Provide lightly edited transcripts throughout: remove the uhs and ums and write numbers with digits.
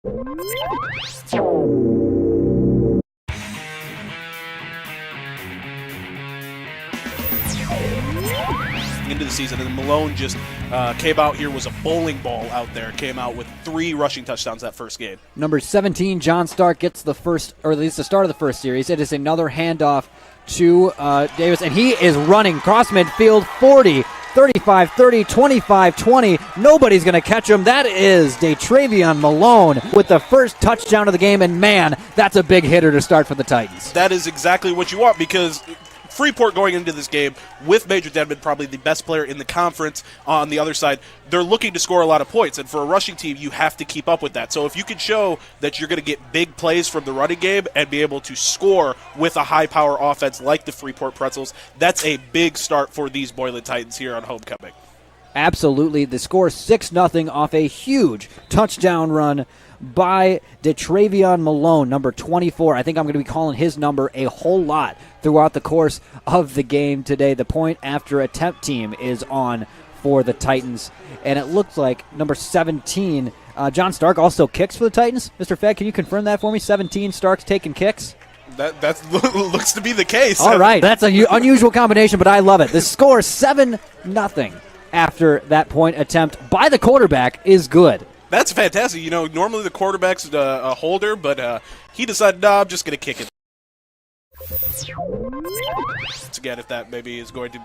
Into the season, and Malone just came out here, was a bowling ball out there, came out with 3 rushing touchdowns that first game. Number 17, John Stark, gets the first, or at least the start of the first series. It is another handoff to Davis, and he is running cross midfield, 40, 35, 30, 25, 20. Nobody's going to catch him. That is Travion Malone with the first touchdown of the game, and man, that's a big hitter to start for the Titans. That is exactly what you want, because Freeport going into this game with Major Denman, probably the best player in the conference on the other side, they're looking to score a lot of points, and for a rushing team, you have to keep up with that. So if you can show that you're going to get big plays from the running game and be able to score with a high-power offense like the Freeport Pretzels, that's a big start for these Boylan Titans here on homecoming. Absolutely. The score 6-0 off a huge touchdown run by Travion Malone, number 24. I think I'm going to be calling his number a whole lot throughout the course of the game today. The point after attempt team is on for the Titans, and it looks like number 17, John Stark, also kicks for the Titans. Mr. Fed, can you confirm that for me? 17, Stark's taking kicks? That looks to be the case. All right, that's an unusual combination, but I love it. The score 7-0 after that point attempt by the quarterback is good. That's fantastic. You know, normally the quarterback's a holder, but he decided, no, I'm just going to kick it. Once again, if that maybe is going to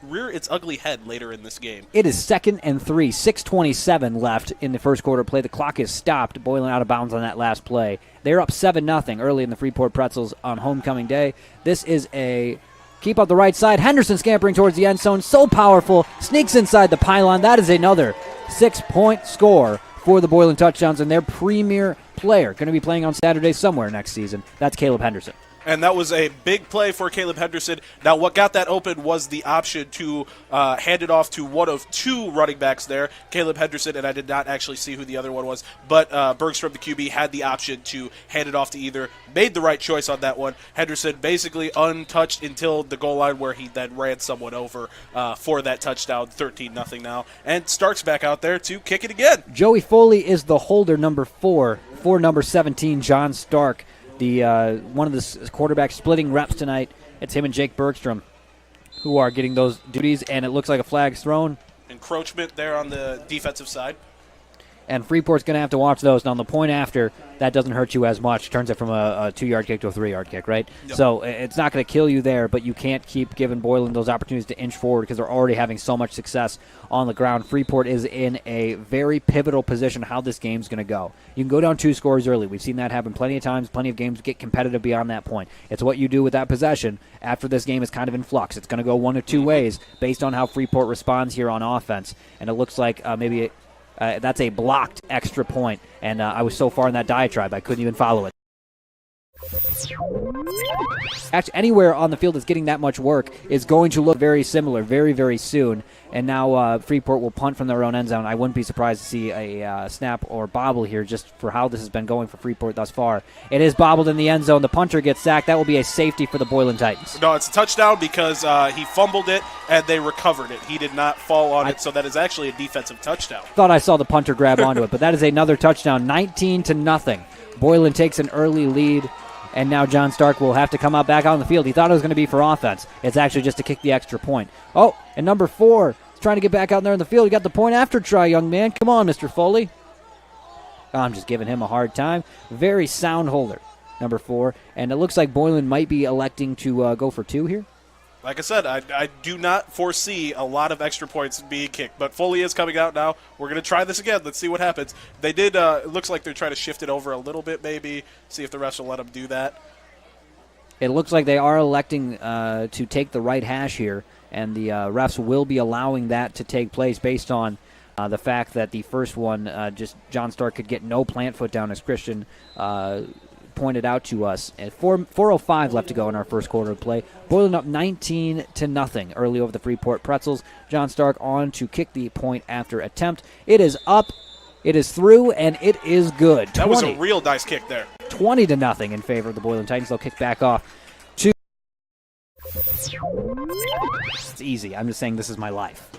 rear its ugly head later in this game. It is 2nd and 3, 6:27 left in the first quarter play. The clock is stopped. Boylan out of bounds on that last play. They're up 7-0 early in the Freeport Pretzels on homecoming day. This is a keep up the right side. Henderson scampering towards the end zone. So powerful. Sneaks inside the pylon. That is another 6-point score for the Boylan Touchdowns and their premier player. Going to be playing on Saturday somewhere next season. That's Caleb Henderson. And that was a big play for Caleb Henderson. Now, what got that open was the option to hand it off to one of 2 running backs there, Caleb Henderson, and I did not actually see who the other one was, but Bergstrom, the QB, had the option to hand it off to either. Made the right choice on that one. Henderson basically untouched until the goal line, where he then ran someone over for that touchdown, 13-0 now. And Stark's back out there to kick it again. Joey Foley is the holder, number 4, for number 17, John Stark. The one of the quarterbacks splitting reps tonight. It's him and Jake Bergstrom who are getting those duties, and it looks like a flag's thrown. Encroachment there on the defensive side. And Freeport's going to have to watch those. Now, the point after, that doesn't hurt you as much. Turns it from a 2-yard kick to a 3-yard kick, right? Yep. So it's not going to kill you there, but you can't keep giving Boylan those opportunities to inch forward because they're already having so much success on the ground. Freeport is in a very pivotal position how this game's going to go. You can go down 2 scores early. We've seen that happen plenty of times. Plenty of games get competitive beyond that point. It's what you do with that possession after this game is kind of in flux. It's going to go one of 2 ways based on how Freeport responds here on offense. And it looks like maybe that's a blocked extra point, and I was so far in that diatribe I couldn't even follow it. Actually, anywhere on the field that's getting that much work is going to look very similar very, very soon. And now Freeport will punt from their own end zone. I wouldn't be surprised to see a snap or bobble here just for how this has been going for Freeport thus far. It is bobbled in the end zone. The punter gets sacked. That will be a safety for the Boylan Titans. No, it's a touchdown because he fumbled it and they recovered it. He did not fall on it, so that is actually a defensive touchdown. Thought I saw the punter grab onto it, but that is another touchdown, 19-0. Boylan takes an early lead. And now John Stark will have to come out back out on the field. He thought it was going to be for offense. It's actually just to kick the extra point. Oh, and number 4 is trying to get back out there in the field. You got the point after try, young man. Come on, Mr. Foley. I'm just giving him a hard time. Very sound holder, number 4. And it looks like Boylan might be electing to go for 2 here. Like I said, I do not foresee a lot of extra points being kicked, but Foley is coming out now. We're going to try this again. Let's see what happens. They did, it looks like they're trying to shift it over a little bit maybe, see if the refs will let them do that. It looks like they are electing to take the right hash here, and the refs will be allowing that to take place based on the fact that the first one, just John Stark could get no plant foot down as Christian pointed out to us. At 4:05 left to go in our first quarter of play. Boylan up 19-0 early over the Freeport Pretzels. John Stark on to kick the point after attempt. It is up, it is through, and it is good. That was a real nice kick there. 20-0 in favor of the Boylan Titans. They'll kick back off. It's easy. I'm just saying this is my life.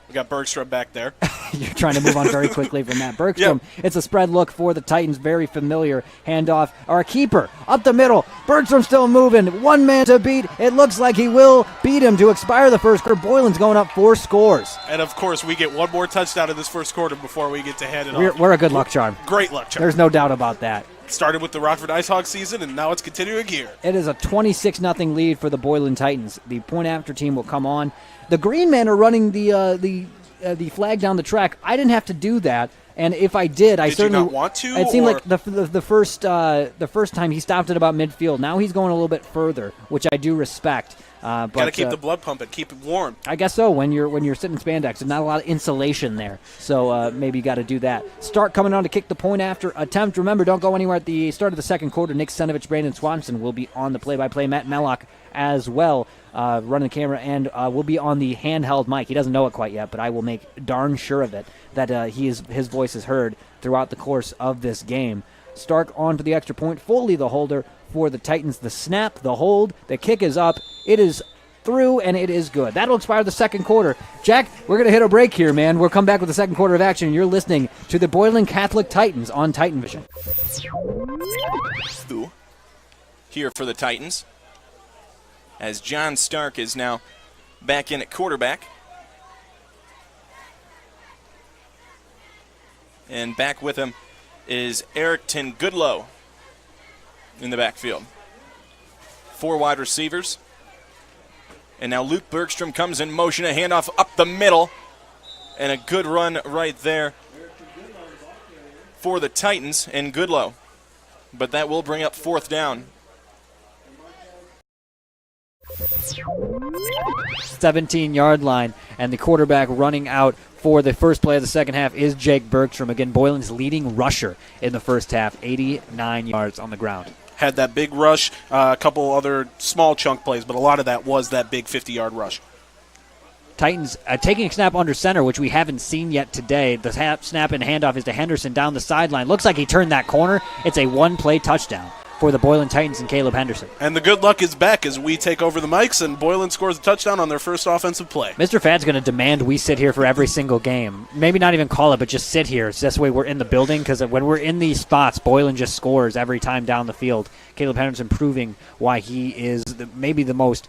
We got Bergstrom back there. You're trying to move on very quickly from that. Bergstrom, Yep. It's a spread look for the Titans. Very familiar handoff. Our keeper up the middle. Bergstrom still moving. One man to beat. It looks like he will beat him to expire the first quarter. Boylan's going up 4 scores. And, of course, we get one more touchdown in this first quarter before we get to hand it off. We're a good luck charm. Great luck charm. There's no doubt about that. Started with the Rockford IceHogs season, and now it's continuing here. It is a 26-0 lead for the Boylan Titans. The point-after team will come on. The Green Men are running the flag down the track. I didn't have to do that, and if I did, I certainly you not want to. It seemed or? like the first time he stopped at about midfield. Now he's going a little bit further, which I do respect. Got to keep the blood pumping, keep it warm. I guess so. When you're sitting in spandex, there's not a lot of insulation there, so maybe you got to do that. Stark coming on to kick the point after attempt. Remember, don't go anywhere at the start of the second quarter. Nick Sentovich, Brandon Swanson will be on the play-by-play. Matt Melloch as well, running the camera, and will be on the handheld mic. He doesn't know it quite yet, but I will make darn sure of it that his voice is heard throughout the course of this game. Stark on for the extra point. Foley the holder for the Titans. The snap, the hold, the kick is up. It is through, and it is good. That'll expire the second quarter. Jack, we're going to hit a break here, man. We'll come back with the second quarter of action. You're listening to the Boylan Catholic Titans on TitanVision. Here for the Titans, as John Stark is now back in at quarterback. And back with him is Erickton Goodlow in the backfield. 4 wide receivers. And now Luke Bergstrom comes in motion, a handoff up the middle. And a good run right there for the Titans and Goodlow. But that will bring up 4th down. 17-yard line, and the quarterback running out for the first play of the second half is Jake Bergstrom. Again, Boylan's leading rusher in the first half, 89 yards on the ground. Had that big rush, a couple other small chunk plays, but a lot of that was that big 50-yard rush. Titans taking a snap under center, which we haven't seen yet today. The snap and handoff is to Henderson down the sideline. Looks like he turned that corner. It's a one-play touchdown for the Boylan Titans and Caleb Henderson. And the good luck is back as we take over the mics, and Boylan scores a touchdown on their first offensive play. Mr. Fad's going to demand we sit here for every single game. Maybe not even call it, but just sit here. So this way we're in the building, because when we're in these spots, Boylan just scores every time down the field. Caleb Henderson proving why he is maybe the most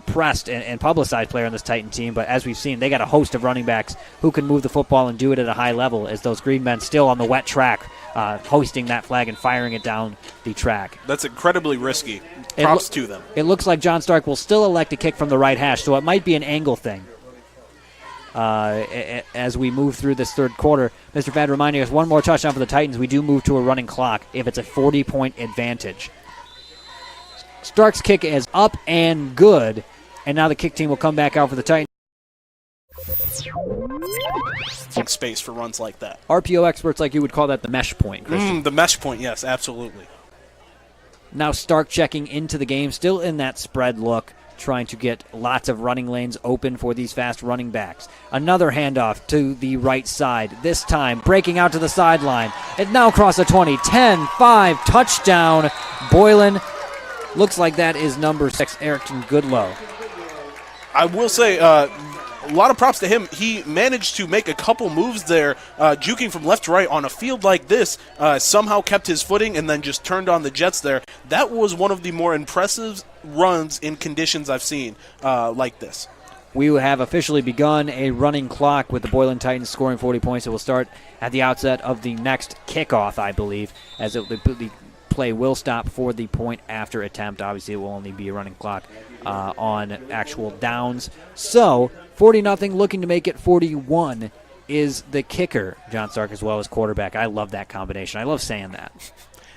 pressed and publicized player on this Titan team. But as we've seen, they got a host of running backs who can move the football and do it at a high level, as those Green Men still on the wet track, hoisting that flag and firing it down the track. That's incredibly risky. Props to them. It looks like John Stark will still elect a kick from the right hash, so it might be an angle thing. As we move through this third quarter, Mr. Fad reminding us one more touchdown for the Titans. We do move to a running clock if it's a 40-point advantage. Stark's kick is up and good, and now the kick team will come back out for the Titans. Space for runs like that. RPO experts like you would call that the mesh point, Christian. The mesh point, yes, absolutely. Now Stark checking into the game, still in that spread look, trying to get lots of running lanes open for these fast running backs. Another handoff to the right side, this time breaking out to the sideline. It now across the 20, 10-5, touchdown, Boylan. Looks like that is number 6, Erickton Goodlow. I will say, a lot of props to him. He managed to make a couple moves there, juking from left to right on a field like this, somehow kept his footing and then just turned on the jets there. That was one of the more impressive runs in conditions I've seen like this. We have officially begun a running clock with the Boylan Titans scoring 40 points. It will start at the outset of the next kickoff, I believe, as the play will stop for the point after attempt. Obviously, it will only be a running clock on actual downs. So, 40-0, looking to make it 41 is the kicker, John Stark, as well as quarterback. I love that combination. I love saying that.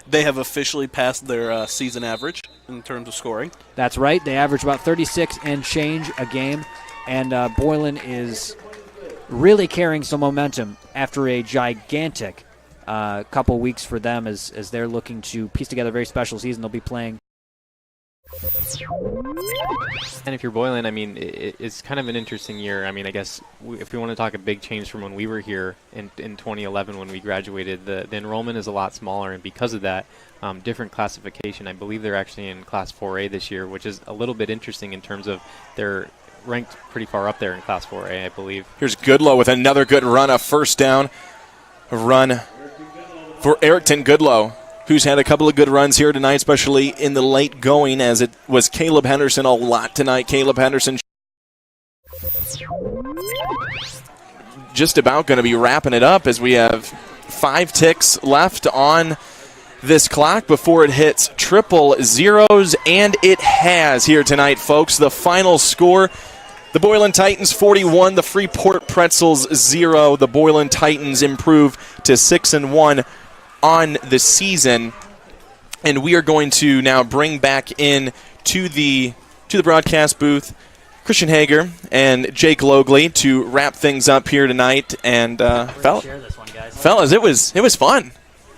They have officially passed their season average in terms of scoring. That's right. They average about 36 and change a game, and Boylan is really carrying some momentum after a gigantic couple weeks for them as they're looking to piece together a very special season. They'll be playing. And if you're Boylan, I mean, it's kind of an interesting year. I mean, I guess if we want to talk a big change from when we were here in 2011 when we graduated, the enrollment is a lot smaller, and because of that, different classification. I believe they're actually in Class 4A this year, which is a little bit interesting in terms of their ranked pretty far up there in Class 4A, I believe. Here's Goodlow with another good run, a first down. A run for Erickton Goodlow, who's had a couple of good runs here tonight, especially in the late going, as it was Caleb Henderson a lot tonight. Caleb Henderson just about going to be wrapping it up as we have 5 ticks left on this clock before it hits triple zeros, and it has here tonight, folks. The final score, the Boylan Titans 41, the Freeport Pretzels 0. The Boylan Titans improve to 6-1 on the season, and we are going to now bring back in to the broadcast booth Christian Hoeger and Jake Logli to wrap things up here tonight. And fellas, it was fun.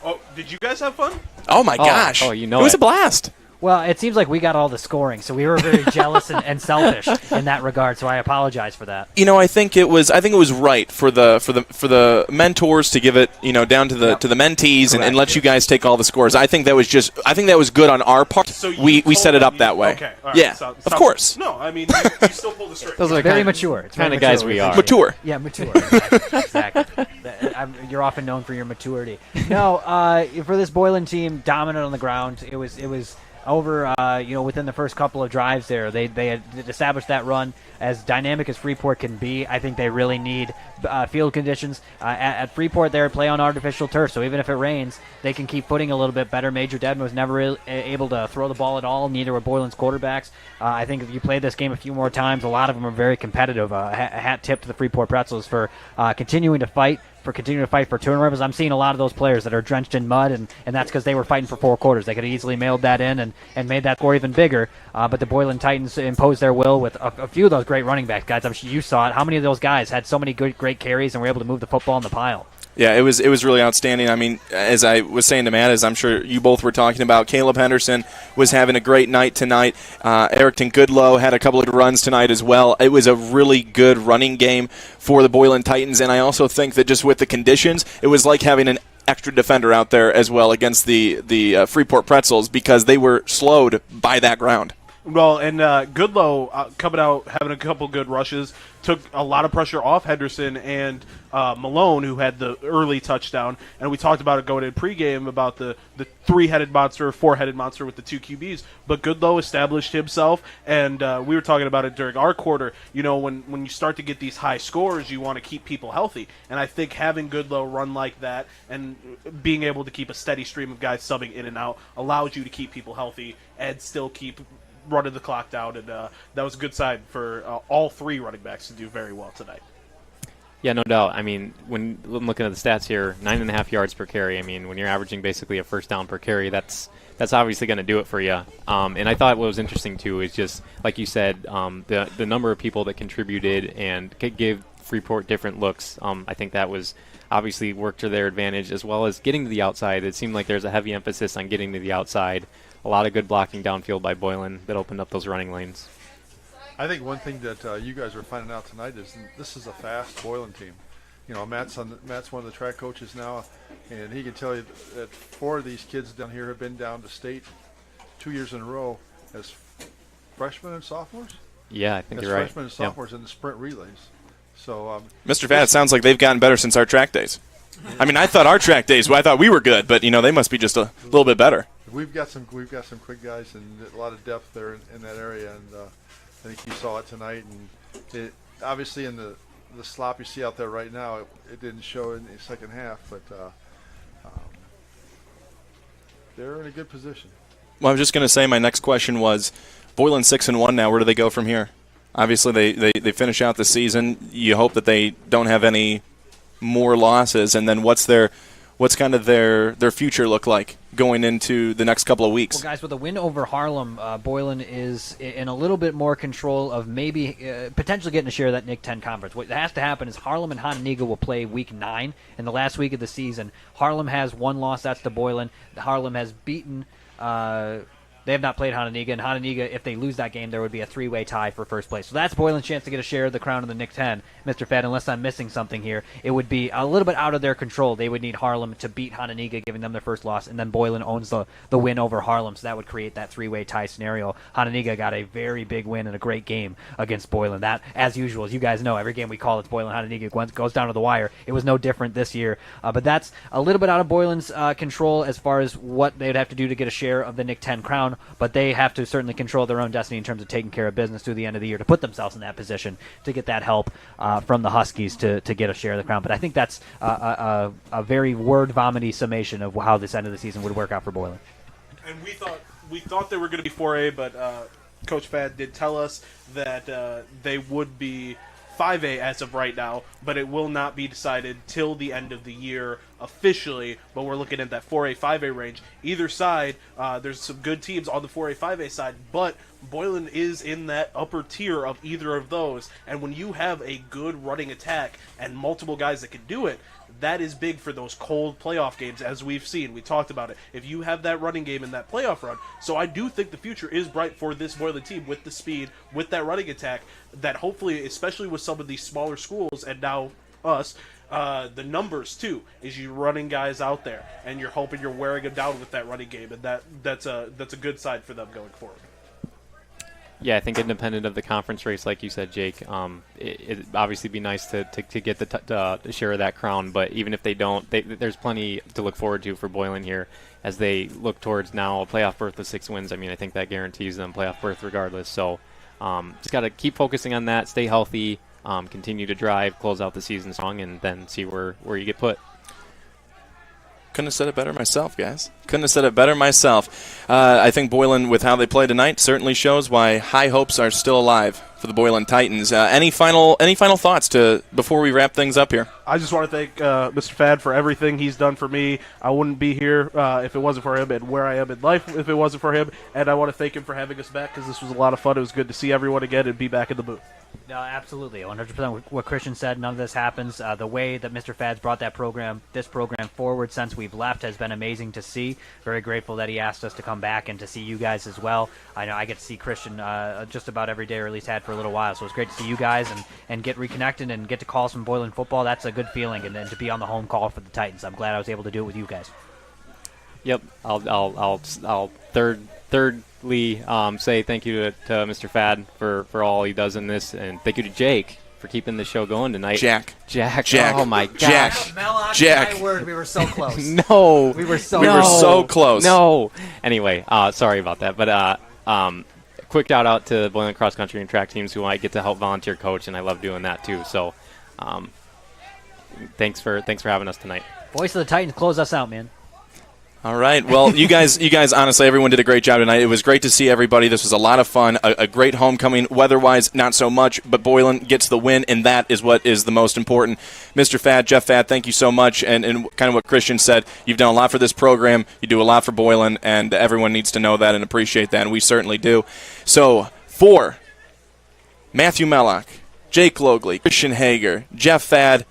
Oh, did you guys have fun? Oh my gosh! Oh, you know it was a blast. Well, it seems like we got all the scoring, so we were very jealous and selfish in that regard. So I apologize for that. You know, I think it was right for the mentors to give it, down to the mentees and let you guys take all the scores. I think that was good on our part. So we set it up that way. Okay, all right. Yeah, of course. No, I mean you still pull the string. Those are Very mature. It's kind very of guys mature. we are. Mature. Yeah, mature. Exactly. You're often known for your maturity. No, for this Boylan team, dominant on the ground. It was over, within the first couple of drives there. They had established that run. As dynamic as Freeport can be, I think they really need field conditions. At Freeport, they play on artificial turf, so even if it rains, they can keep footing a little bit better. Major Dedman was never able to throw the ball at all, neither were Boylan's quarterbacks. I think if you play this game a few more times, a lot of them are very competitive. A hat tip to the Freeport Pretzels for continuing to fight for turnovers. I'm seeing a lot of those players that are drenched in mud, and that's because they were fighting for 4 quarters. They could have easily mailed that in and made that score even bigger, but the Boylan Titans imposed their will with a few of those great running backs, guys. I'm sure you saw it. How many of those guys had so many great carries and were able to move the football in the pile? Yeah, it was really outstanding. I mean, as I was saying to Matt, as I'm sure you both were talking about, Caleb Henderson was having a great night tonight. Erickton Goodlow had a couple of runs tonight as well. It was a really good running game for the Boylan Titans, and I also think that just with the conditions, it was like having an extra defender out there as well against the Freeport Pretzels, because they were slowed by that ground. Well, and Goodlow coming out, having a couple good rushes, took a lot of pressure off Henderson and Malone, who had the early touchdown. And we talked about it going in pregame about the 3-headed monster, 4-headed monster with the 2 QBs. But Goodlow established himself, and we were talking about it during our quarter. When you start to get these high scores, you want to keep people healthy. And I think having Goodlow run like that and being able to keep a steady stream of guys subbing in and out allows you to keep people healthy and still keep running the clock down, and that was a good sign for all 3 running backs to do very well tonight. Yeah, no doubt. I mean, when I'm looking at the stats here, 9.5 yards per carry. I mean, when you're averaging basically a first down per carry, that's obviously going to do it for you. And I thought what was interesting too is just like you said, the number of people that contributed and gave Freeport different looks. I think that was obviously worked to their advantage, as well as getting to the outside. It seemed like there's a heavy emphasis on getting to the outside. A lot of good blocking downfield by Boylan that opened up those running lanes. I think one thing that you guys are finding out tonight is this is a fast Boylan team. Matt's one of the track coaches now, and he can tell you that 4 of these kids down here have been down to state 2 years in a row as freshmen and sophomores. Yeah, I think you're right. Freshmen and sophomores in the sprint relays. So, Mr. Fad, it sounds like they've gotten better since our track days. I mean, I thought our track days, I thought we were good, but they must be just a little bit better. We've got some quick guys and a lot of depth there in that area, and I think you saw it tonight. And it obviously in the slop you see out there right now, it didn't show in the second half, but they're in a good position. Well, I was just going to say my next question was, Boylan 6-1 now. Where do they go from here? Obviously, they finish out the season. You hope that they don't have any more losses, and then what's kind of their future look like going into the next couple of weeks? Well, guys, with a win over Harlem, Boylan is in a little bit more control of maybe potentially getting a share of that NIC 10 conference. What has to happen is Harlem and Hononegah will play Week 9 in the last week of the season. Harlem has 1 loss, that's to Boylan. Harlem has beaten They have not played Hononegah, and Hononegah, if they lose that game, there would be a 3-way tie for first place. So that's Boylan's chance to get a share of the crown of the Nick 10. Mr. Fad, unless I'm missing something here, it would be a little bit out of their control. They would need Harlem to beat Hononegah, giving them their first loss, and then Boylan owns the win over Harlem, so that would create that 3-way tie scenario. Hononegah got a very big win and a great game against Boylan. That, as usual, as you guys know, every game we call it's Boylan Hononegah goes down to the wire. It was no different this year, but that's a little bit out of Boylan's control as far as what they'd have to do to get a share of the Nick 10 crown, but they have to certainly control their own destiny in terms of taking care of business through the end of the year to put themselves in that position to get that help from the Huskies to get a share of the crown. But I think that's a very word-vomity summation of how this end of the season would work out for Boylan. And we thought they were going to be 4A, but Coach Fad did tell us that they would be 5A as of right now, but it will not be decided till the end of the year officially, but we're looking at that 4A, 5A range. Either side, there's some good teams on the 4A, 5A side, but Boylan is in that upper tier of either of those, and when you have a good running attack and multiple guys that can do it, that is big for those cold playoff games, as we've seen. We talked about it. If you have that running game in that playoff run, so I do think the future is bright for this Boylan team with the speed, with that running attack, that hopefully, especially with some of these smaller schools, and now us, the numbers too, is you running guys out there, and you're hoping you're wearing them down with that running game, and that's a good side for them going forward. Yeah, I think independent of the conference race, like you said, Jake, it'd obviously be nice to get the share of that crown. But even if they don't, there's plenty to look forward to for Boylan here as they look towards now a playoff berth with 6 wins. I mean, I think that guarantees them playoff berth regardless. So just got to keep focusing on that, stay healthy, continue to drive, close out the season strong, and then see where you get put. Couldn't have said it better myself, guys. Couldn't have said it better myself. I think Boylan, with how they play tonight, certainly shows why high hopes are still alive for the Boylan Titans. Any final thoughts before we wrap things up here? I just want to thank Mr. Fad for everything he's done for me. I wouldn't be here if it wasn't for him, and where I am in life if it wasn't for him. And I want to thank him for having us back, because this was a lot of fun. It was good to see everyone again and be back in the booth. No, absolutely, 100%. What Christian said, none of this happens. The way that Mr. Fad's brought this program forward since we've left has been amazing to see. Very grateful that he asked us to come back and to see you guys as well. I know I get to see Christian just about every day, or at least had for a little while. So it's great to see you guys and get reconnected and get to call some Boylan football. That's a good feeling, and then to be on the home call for the Titans. I'm glad I was able to do it with you guys. Yep, I'll thirdly say thank you to Mr. Fad for all he does in this, and thank you to Jake for keeping the show going tonight. Jack. Oh my gosh. Melloch, Jack. my word, we were so close. No. We were so close. No. Anyway, sorry about that. But quick shout out to the Boylan cross country and track teams who I get to help volunteer coach, and I love doing that too. So thanks for having us tonight. Voice of the Titans, close us out, man. All right. Well, you guys, honestly, everyone did a great job tonight. It was great to see everybody. This was a lot of fun, a great homecoming. Weather-wise, not so much, but Boylan gets the win, and that is what is the most important. Mr. Fad, Jeff Fad, thank you so much. And kind of what Christian said, you've done a lot for this program. You do a lot for Boylan, and everyone needs to know that and appreciate that, and we certainly do. So, for Matthew Melloch, Jake Logli, Christian Hoeger, Jeff Fad,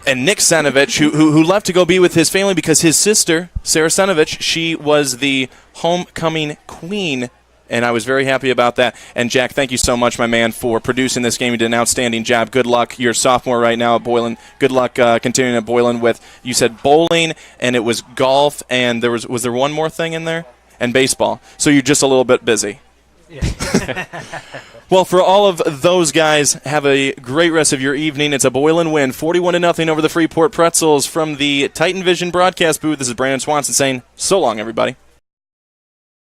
and Nick Sentovich, who left to go be with his family because his sister, Sarah Sentovich, she was the homecoming queen, and I was very happy about that. And Jack, thank you so much, my man, for producing this game. You did an outstanding job. Good luck. You're a sophomore right now at Boylan. Good luck continuing at Boylan with, you said bowling, and it was golf, and was there one more thing in there? And baseball. So you're just a little bit busy. Yeah. Well, for all of those guys, have a great rest of your evening. It's a Boylan win, 41-0 over the Freeport Pretzels from the TitanVision broadcast booth. This is Brandon Swanson saying so long, everybody.